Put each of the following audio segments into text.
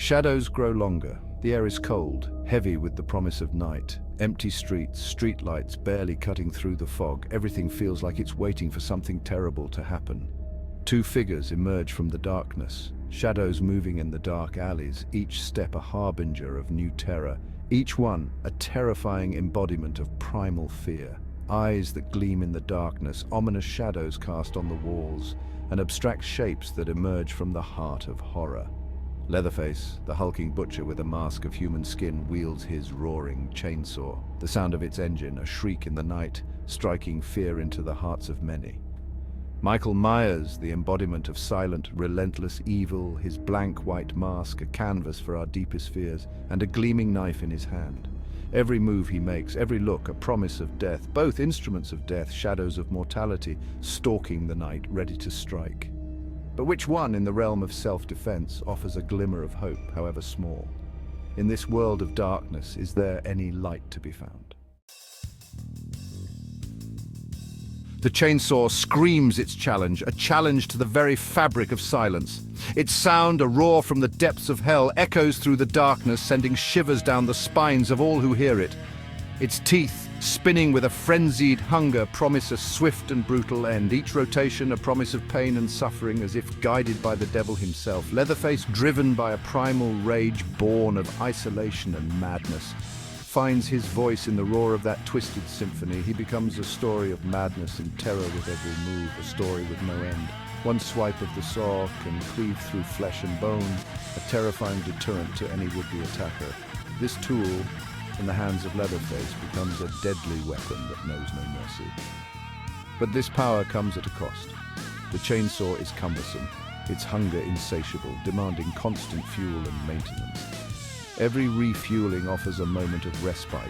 Shadows grow longer. The air is cold, heavy with the promise of night. Empty streets, streetlights barely cutting through the fog. Everything feels like it's waiting for something terrible to happen. Two figures emerge from the darkness, shadows moving in the dark alleys, each step a harbinger of new terror, each one a terrifying embodiment of primal fear. Eyes that gleam in the darkness, ominous shadows cast on the walls, and abstract shapes that emerge from the heart of horror. Leatherface, the hulking butcher with a mask of human skin, wields his roaring chainsaw, the sound of its engine a shriek in the night, striking fear into the hearts of many. Michael Myers, the embodiment of silent, relentless evil, his blank white mask a canvas for our deepest fears, and a gleaming knife in his hand. Every move he makes, every look, a promise of death, both instruments of death, shadows of mortality, stalking the night, ready to strike. But which one, in the realm of self-defense, offers a glimmer of hope, however small? In this world of darkness, is there any light to be found? The chainsaw screams its challenge, a challenge to the very fabric of silence. Its sound, a roar from the depths of hell, echoes through the darkness, sending shivers down the spines of all who hear it. Its teeth, spinning with a frenzied hunger, promise a swift and brutal end, each rotation a promise of pain and suffering, as if guided by the devil himself. Leatherface, driven by a primal rage born of isolation and madness, finds his voice in the roar of that twisted symphony. He becomes a story of madness and terror with every move, a story with no end. One swipe of the saw can cleave through flesh and bone, a terrifying deterrent to any would-be attacker. This tool, in the hands of Leatherface, becomes a deadly weapon that knows no mercy. But this power comes at a cost. The chainsaw is cumbersome, its hunger insatiable, demanding constant fuel and maintenance. Every refueling offers a moment of respite,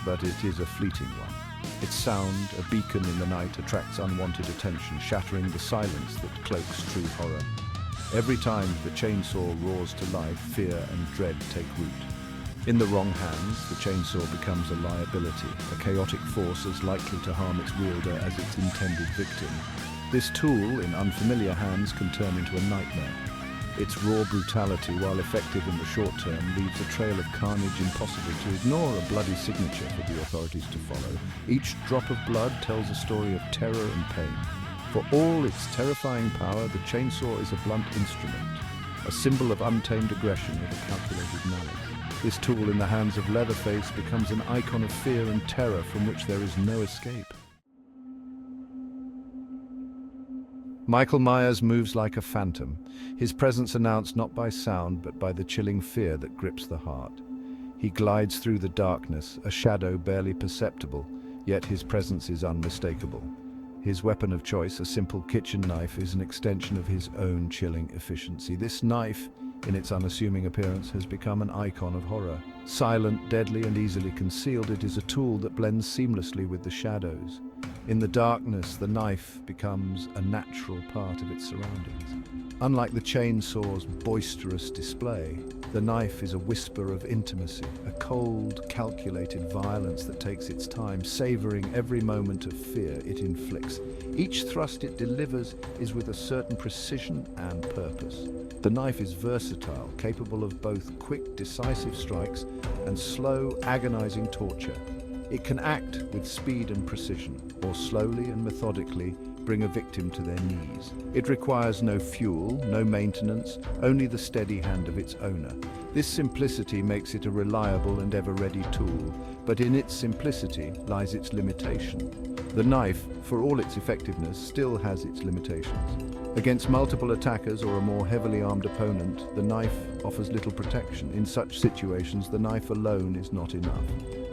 but it is a fleeting one. Its sound, a beacon in the night, attracts unwanted attention, shattering the silence that cloaks true horror. Every time the chainsaw roars to life, fear and dread take root. In the wrong hands, the chainsaw becomes a liability, a chaotic force as likely to harm its wielder as its intended victim. This tool, in unfamiliar hands, can turn into a nightmare. Its raw brutality, while effective in the short term, leaves a trail of carnage impossible to ignore, a bloody signature for the authorities to follow. Each drop of blood tells a story of terror and pain. For all its terrifying power, the chainsaw is a blunt instrument, a symbol of untamed aggression with a calculated malice. This tool in the hands of Leatherface becomes an icon of fear and terror from which there is no escape. Michael Myers moves like a phantom, his presence announced not by sound but by the chilling fear that grips the heart. He glides through the darkness, a shadow barely perceptible, yet his presence is unmistakable. His weapon of choice, a simple kitchen knife, is an extension of his own chilling efficiency. This knife, in its unassuming appearance, has become an icon of horror. Silent, deadly, and easily concealed, it is a tool that blends seamlessly with the shadows. In the darkness, the knife becomes a natural part of its surroundings. Unlike the chainsaw's boisterous display, the knife is a whisper of intimacy, a cold, calculated violence that takes its time, savoring every moment of fear it inflicts. Each thrust it delivers is with a certain precision and purpose. The knife is versatile, capable of both quick, decisive strikes and slow, agonizing torture. It can act with speed and precision, or slowly and methodically bring a victim to their knees. It requires no fuel, no maintenance, only the steady hand of its owner. This simplicity makes it a reliable and ever-ready tool, but in its simplicity lies its limitation. The knife, for all its effectiveness, still has its limitations. Against multiple attackers or a more heavily armed opponent, the knife offers little protection. In such situations, the knife alone is not enough,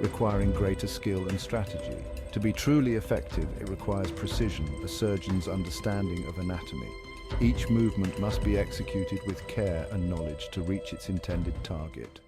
requiring greater skill and strategy. To be truly effective, it requires precision, a surgeon's understanding of anatomy. Each movement must be executed with care and knowledge to reach its intended target.